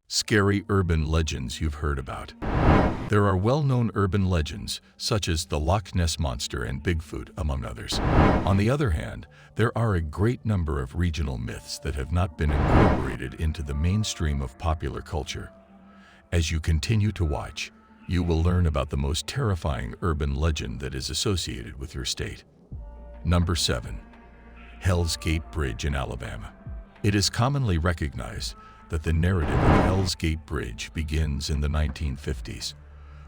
Scary urban legends you've heard about. There are well-known urban legends, such as the Loch Ness Monster and Bigfoot, among others. On the other hand, there are a great number of regional myths that have not been incorporated into the mainstream of popular culture. As you continue to watch, you will learn about the most terrifying urban legend that is associated with your state. Number 7. Hell's Gate Bridge in Alabama. It is commonly recognized that the narrative of Hell's Gate Bridge begins in the 1950s.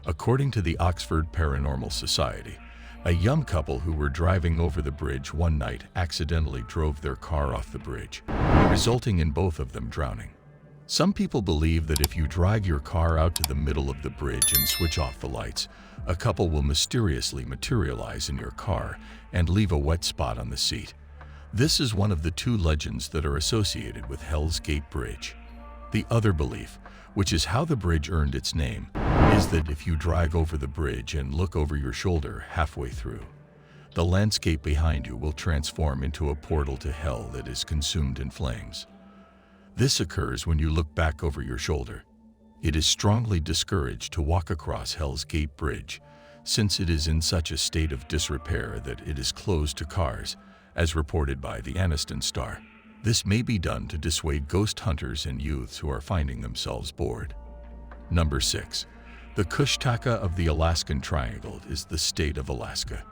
According to the Oxford Paranormal Society, a young couple who were driving over the bridge one night accidentally drove their car off the bridge, resulting in both of them drowning. Some people believe that if you drag your car out to the middle of the bridge and switch off the lights, a couple will mysteriously materialize in your car and leave a wet spot on the seat. This is one of the two legends that are associated with Hell's Gate Bridge. The other belief, which is how the bridge earned its name, is that if you drag over the bridge and look over your shoulder halfway through, the landscape behind you will transform into a portal to hell that is consumed in flames. This occurs when you look back over your shoulder. It is strongly discouraged to walk across Hell's Gate Bridge, since it is in such a state of disrepair that it is closed to cars, as reported by the Alaskan Star. This may be done to dissuade ghost hunters and youths who are finding themselves bored. Number 6. The Kushtaka of the Alaskan Triangle is the state of Alaska.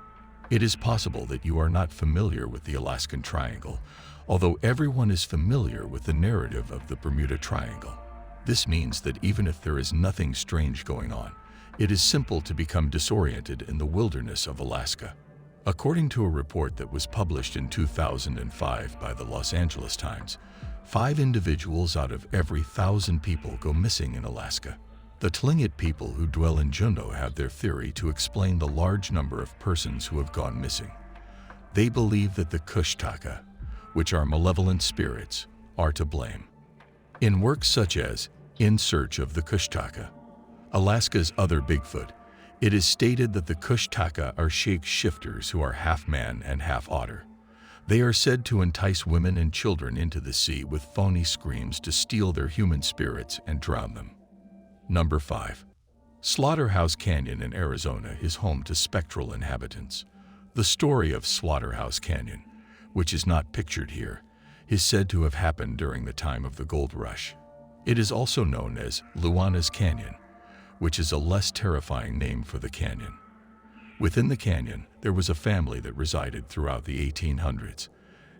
It is possible that you are not familiar with the Alaskan Triangle, although everyone is familiar with the narrative of the Bermuda Triangle. This means that even if there is nothing strange going on, it is simple to become disoriented in the wilderness of Alaska. According to a report that was published in 2005 by the Los Angeles Times, 5 individuals out of every 1,000 people go missing in Alaska. The Tlingit people who dwell in Juneau have their theory to explain the large number of persons who have gone missing. They believe that the Kushtaka, which are malevolent spirits, are to blame. In works such as In Search of the Kushtaka, Alaska's Other Bigfoot, it is stated that the Kushtaka are shape-shifters who are half man and half otter. They are said to entice women and children into the sea with phony screams to steal their human spirits and drown them. Number 5. Slaughterhouse Canyon in Arizona is home to spectral inhabitants. The story of Slaughterhouse Canyon, which is not pictured here, is said to have happened during the time of the gold rush. It is also known as Luana's Canyon, which is a less terrifying name for the canyon. Within the canyon, there was a family that resided throughout the 1800s.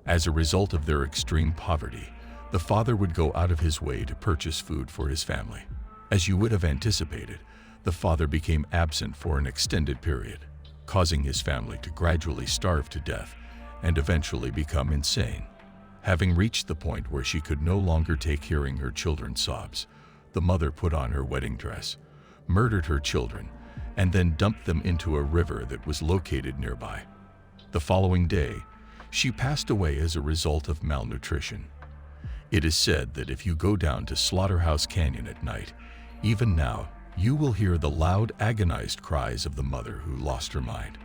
As a result of their extreme poverty, the father would go out of his way to purchase food for his family. As you would have anticipated, the father became absent for an extended period, causing his family to gradually starve to death and eventually become insane. Having reached the point where she could no longer take hearing her children's sobs, the mother put on her wedding dress, murdered her children, and then dumped them into a river that was located nearby. The following day, she passed away as a result of malnutrition. It is said that if you go down to Slaughterhouse Canyon at night, even now, you will hear the loud, agonized cries of the mother who lost her mind.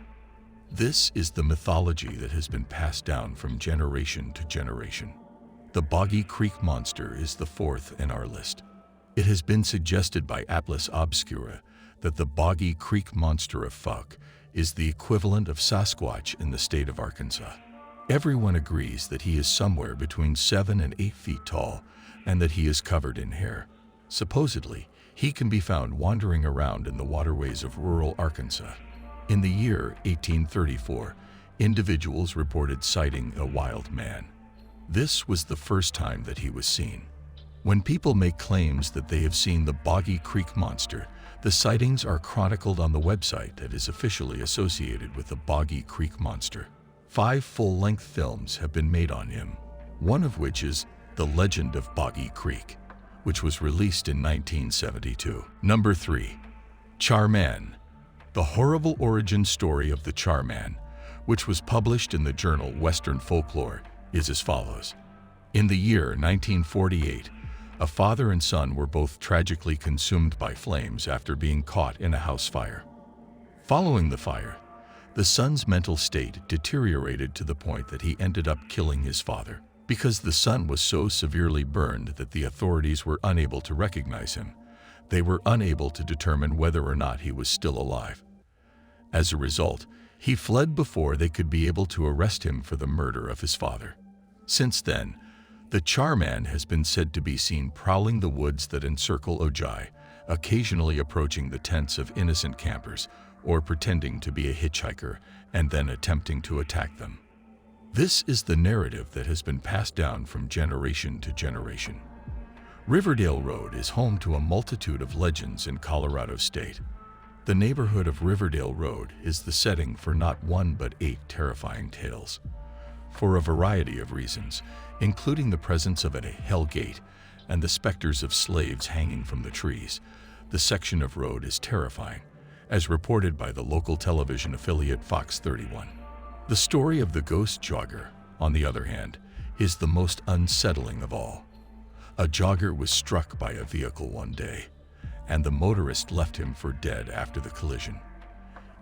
This is the mythology that has been passed down from generation to generation. The Boggy Creek Monster is the 4th in our list. It has been suggested by Atlas Obscura that the Boggy Creek Monster of Fuck is the equivalent of Sasquatch in the state of Arkansas. Everyone agrees that he is somewhere between 7 and 8 feet tall and that he is covered in hair. Supposedly, he can be found wandering around in the waterways of rural Arkansas. In the year 1834, individuals reported sighting a wild man. This was the first time that he was seen. When people make claims that they have seen the Boggy Creek Monster, the sightings are chronicled on the website that is officially associated with the Boggy Creek Monster. 5 full-length films have been made on him, one of which is The Legend of Boggy Creek, which was released in 1972. Number 3. Charman. The horrible origin story of the Charman, which was published in the journal Western Folklore, is as follows. In the year 1948, a father and son were both tragically consumed by flames after being caught in a house fire. Following the fire, the son's mental state deteriorated to the point that he ended up killing his father. Because the son was so severely burned that the authorities were unable to recognize him, they were unable to determine whether or not he was still alive. As a result, he fled before they could be able to arrest him for the murder of his father. Since then, the charman has been said to be seen prowling the woods that encircle Ojai, occasionally approaching the tents of innocent campers or pretending to be a hitchhiker and then attempting to attack them. This is the narrative that has been passed down from generation to generation. Riverdale Road is home to a multitude of legends in Colorado State. The neighborhood of Riverdale Road is the setting for not one but 8 terrifying tales. For a variety of reasons, including the presence of a hell gate and the specters of slaves hanging from the trees, the section of road is terrifying, as reported by the local television affiliate Fox 31. The story of the ghost jogger, on the other hand, is the most unsettling of all. A jogger was struck by a vehicle one day, and the motorist left him for dead after the collision.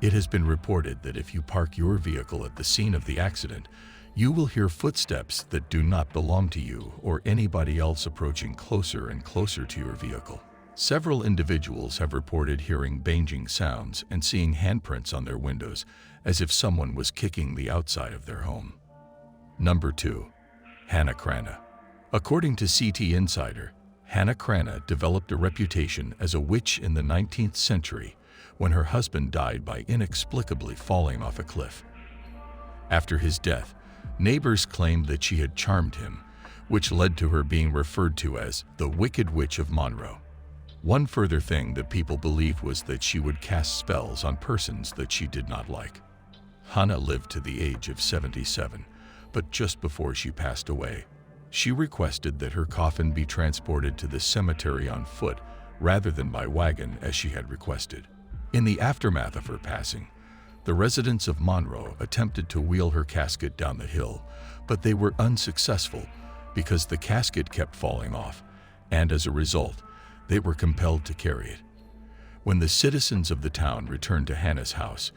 It has been reported that if you park your vehicle at the scene of the accident, you will hear footsteps that do not belong to you or anybody else approaching closer and closer to your vehicle. Several individuals have reported hearing banging sounds and seeing handprints on their windows as if someone was kicking the outside of their home. Number 2. Hannah Cranna. According to CT Insider, Hannah Cranna developed a reputation as a witch in the 19th century when her husband died by inexplicably falling off a cliff. After his death, neighbors claimed that she had charmed him, which led to her being referred to as the Wicked Witch of Monroe. One further thing that people believed was that she would cast spells on persons that she did not like. Hannah lived to the age of 77, but just before she passed away, she requested that her coffin be transported to the cemetery on foot rather than by wagon as she had requested. In the aftermath of her passing, the residents of Monroe attempted to wheel her casket down the hill, but they were unsuccessful because the casket kept falling off, and as a result, they were compelled to carry it. When the citizens of the town returned to Hannah's house,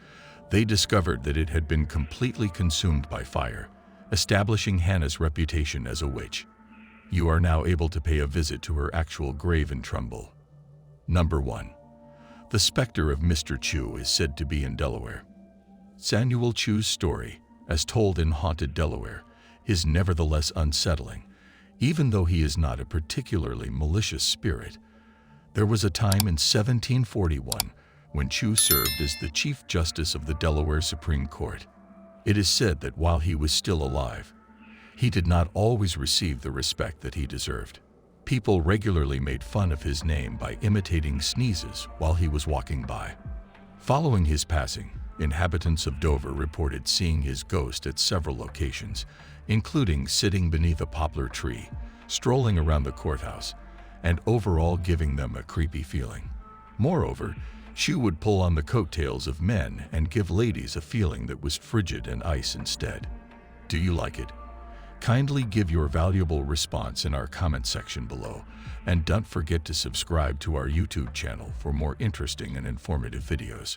they discovered that it had been completely consumed by fire, establishing Hannah's reputation as a witch. You are now able to pay a visit to her actual grave in Trumbull. Number 1. The specter of Mr. Chu is said to be in Delaware. Samuel Chu's story, as told in Haunted Delaware, is nevertheless unsettling, even though he is not a particularly malicious spirit. There was a time in 1741 when Chu served as the Chief Justice of the Delaware Supreme Court. It is said that while he was still alive, he did not always receive the respect that he deserved. People regularly made fun of his name by imitating sneezes while he was walking by. Following his passing, inhabitants of Dover reported seeing his ghost at several locations, including sitting beneath a poplar tree, strolling around the courthouse, and overall giving them a creepy feeling. Moreover, Chu would pull on the coattails of men and give ladies a feeling that was frigid and ice instead. Do you like it? Kindly give your valuable response in our comment section below, and don't forget to subscribe to our YouTube channel for more interesting and informative videos.